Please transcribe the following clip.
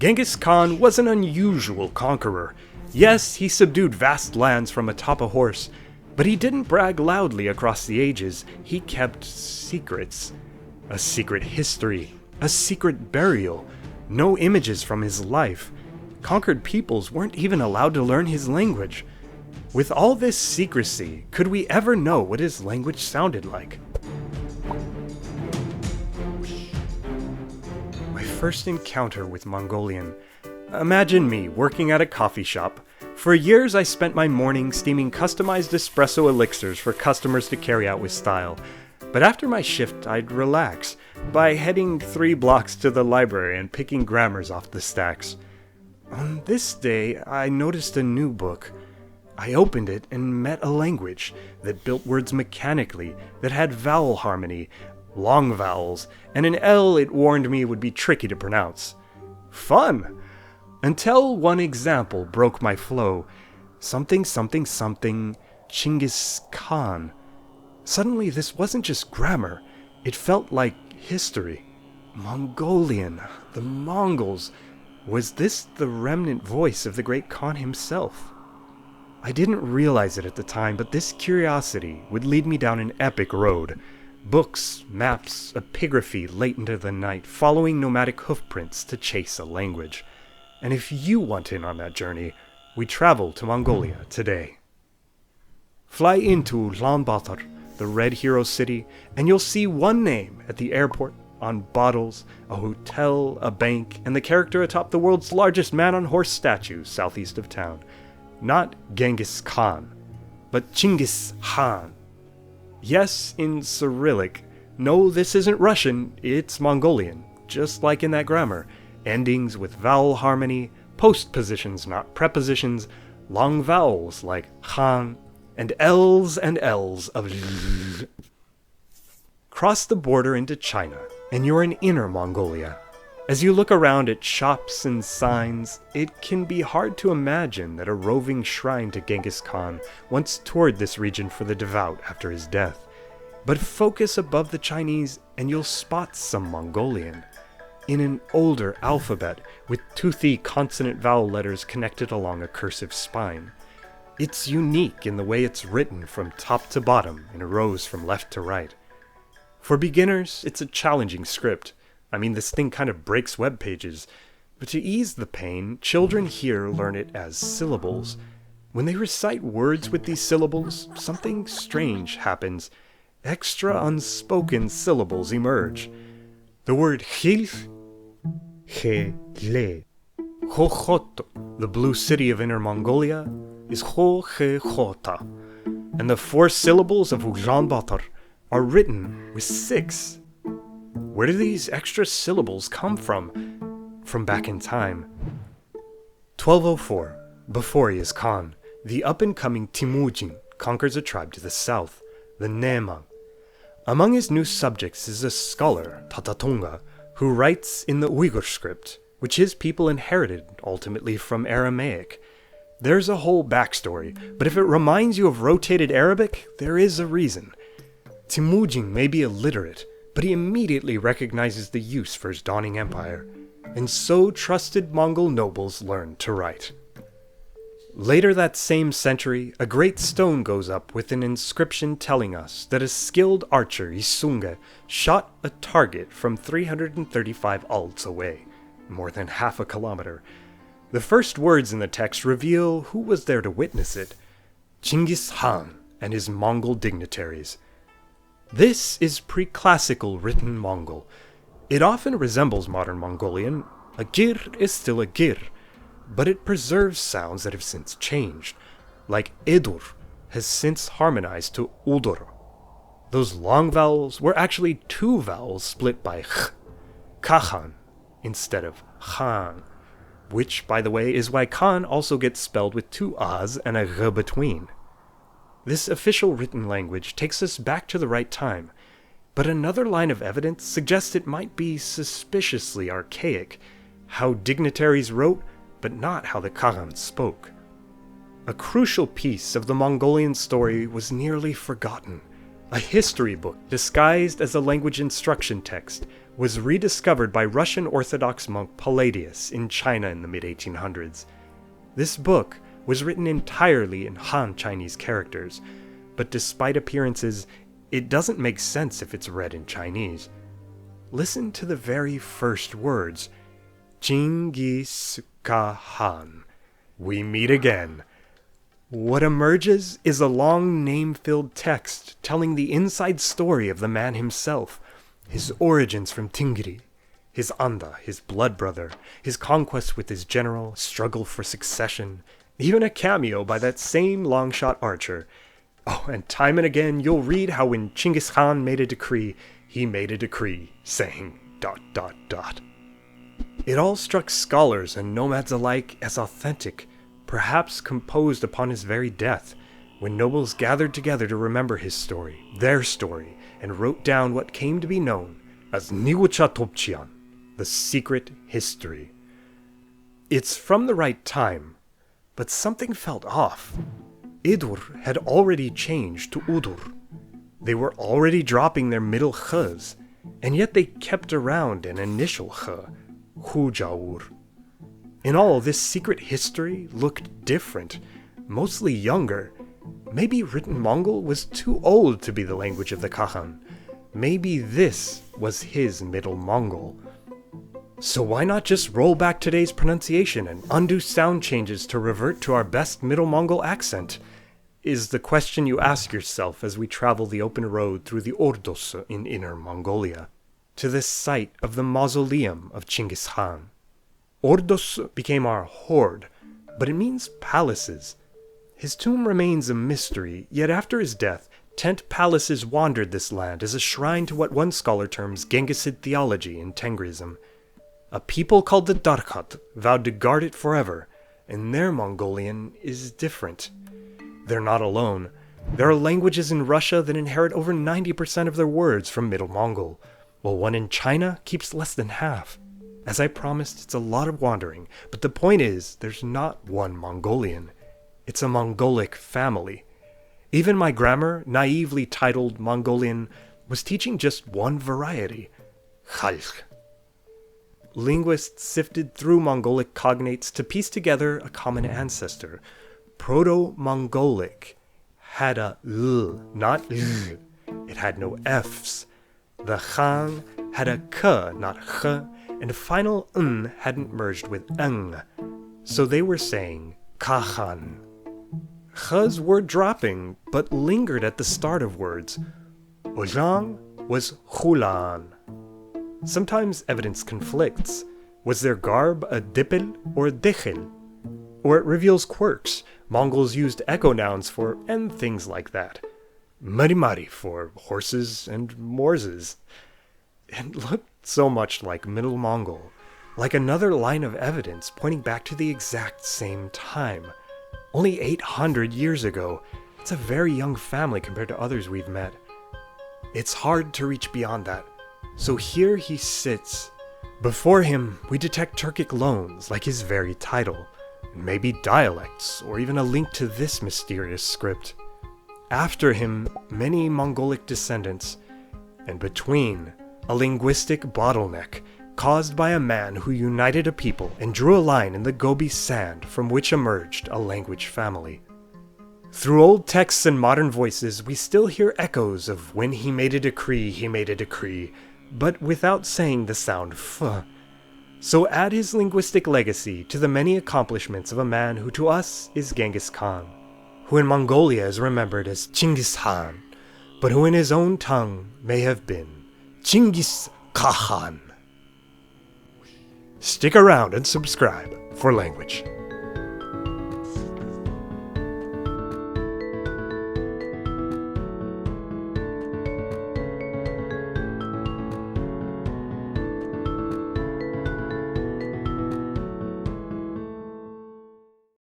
Genghis Khan was an unusual conqueror. Yes, he subdued vast lands from atop a horse, but he didn't brag loudly across the ages. He kept secrets. A secret history, a secret burial, no images from his life. Conquered peoples weren't even allowed to learn his language. With all this secrecy, could we ever know what his language sounded like? My first encounter with Mongolian. Imagine me working at a coffee shop. For years I spent my mornings steaming customized espresso elixirs for customers to carry out with style. But after my shift, I'd relax by heading 3 blocks to the library and picking grammars off the stacks. On this day, I noticed a new book. I opened it and met a language that built words mechanically, that had vowel harmony, long vowels, and an L it warned me would be tricky to pronounce. Fun! Until one example broke my flow. Something, Chinggis Khaan. Suddenly, this wasn't just grammar. It felt like history. Mongolian, the Mongols. Was this the remnant voice of the great Khan himself? I didn't realize it at the time, but this curiosity would lead me down an epic road. Books, maps, epigraphy late into the night, following nomadic hoofprints to chase a language. And if you want in on that journey, we travel to Mongolia today. Fly into Ulaanbaatar, the Red Hero City, and you'll see one name at the airport, on bottles, a hotel, a bank, and the character atop the world's largest man-on-horse statue southeast of town. Not Genghis Khan, but Chinggis Khaan. Yes, in Cyrillic. No, this isn't Russian, it's Mongolian, just like in that grammar. Endings with vowel harmony, postpositions not prepositions, long vowels like Khan, and L's of L. Cross the border into China, and you're in Inner Mongolia. As you look around at shops and signs, it can be hard to imagine that a roving shrine to Genghis Khan once toured this region for the devout after his death. But focus above the Chinese and you'll spot some Mongolian. In an older alphabet with toothy consonant-vowel letters connected along a cursive spine. It's unique in the way it's written from top to bottom in rows from left to right. For beginners, it's a challenging script. I mean, this thing kind of breaks web pages. But to ease the pain, children here learn it as syllables. When they recite words with these syllables, something strange happens. Extra unspoken syllables emerge. The word Hil, He-le. Hochoto, the blue city of Inner Mongolia, is Ho-he-hota. And the 4 syllables of Ulaanbaatar are written with 6. Where do these extra syllables come from? From back in time. 1204, before he is Khan, the up-and-coming Temüjin conquers a tribe to the south, the Naiman. Among his new subjects is a scholar, Tatatonga, who writes in the Uyghur script, which his people inherited ultimately from Aramaic. There's a whole backstory, but if it reminds you of rotated Arabic, there is a reason. Temüjin may be illiterate, but he immediately recognizes the use for his dawning empire, and so trusted Mongol nobles learned to write. Later that same century, a great stone goes up with an inscription telling us that a skilled archer, Isunga, shot a target from 335 alts away, more than half a kilometer. The first words in the text reveal who was there to witness it: Genghis Khan and his Mongol dignitaries. This is pre-classical written Mongol. It often resembles modern Mongolian. A gir is still a gir, but it preserves sounds that have since changed, like edur has since harmonized to udur. Those long vowels were actually 2 vowels split by ch, Khagan, instead of Khan, which, by the way, is why Khan also gets spelled with 2 ahs and a r between. This official written language takes us back to the right time, but another line of evidence suggests it might be suspiciously archaic, how dignitaries wrote, but not how the Khagan spoke. A crucial piece of the Mongolian story was nearly forgotten. A history book disguised as a language instruction text, was rediscovered by Russian Orthodox monk Palladius in China in the mid-1800s. This book was written entirely in Han Chinese characters, but despite appearances, it doesn't make sense if it's read in Chinese. Listen to the very first words. Chinggis Khaan. We meet again. What emerges is a long name-filled text telling the inside story of the man himself, his origins from Tingri, his Anda, his blood brother, his conquest with his general, struggle for succession, even a cameo by that same long-shot archer. Oh, and time and again you'll read how when Genghis Khan made a decree, he made a decree, saying ... It all struck scholars and nomads alike as authentic, perhaps composed upon his very death, when nobles gathered together to remember his story, their story, and wrote down what came to be known as Niwucha, the secret history. It's from the right time, but something felt off. Idur had already changed to Udur. They were already dropping their middle khs, and yet they kept around an initial kh, Hujaur. In all, this secret history looked different, mostly younger. Maybe Written Mongol was too old to be the language of the Khagan. Maybe this was his Middle Mongol. So why not just roll back today's pronunciation and undo sound changes to revert to our best Middle Mongol accent? Is the question you ask yourself as we travel the open road through the Ordos in Inner Mongolia, to this site of the mausoleum of Chinggis Khan. Ordos became our horde, but it means palaces. His tomb remains a mystery, yet after his death, tent palaces wandered this land as a shrine to what one scholar terms Genghisid theology in Tengrism. A people called the Darkhat vowed to guard it forever, and their Mongolian is different. They're not alone. There are languages in Russia that inherit over 90% of their words from Middle Mongol, while one in China keeps less than half. As I promised, it's a lot of wandering, but the point is, there's not one Mongolian. It's a Mongolic family. Even my grammar, naively titled Mongolian, was teaching just one variety, Khalkh. Linguists sifted through Mongolic cognates to piece together a common ancestor. Proto-Mongolic had a L, not L. It had no Fs. The Khan had a K, not Ch, and a final N hadn't merged with Ng. So they were saying Khagan. Chs were dropping, but lingered at the start of words. Ojang was Hulan. Sometimes evidence conflicts. Was their garb a dipel or a dechel? Or it reveals quirks. Mongols used echo nouns for and things like that. Marimari for horses and morzes. It looked so much like Middle Mongol, like another line of evidence pointing back to the exact same time. Only 800 years ago. It's a very young family compared to others we've met. It's hard to reach beyond that. So here he sits. Before him, we detect Turkic loans, like his very title, and maybe dialects, or even a link to this mysterious script. After him, many Mongolic descendants, and between, a linguistic bottleneck caused by a man who united a people and drew a line in the Gobi sand from which emerged a language family. Through old texts and modern voices, we still hear echoes of when he made a decree, but without saying the sound f. So add his linguistic legacy to the many accomplishments of a man who to us is Genghis Khan, who in Mongolia is remembered as Chinggis Khaan, but who in his own tongue may have been Chinggis Khaan. Stick around and subscribe for language.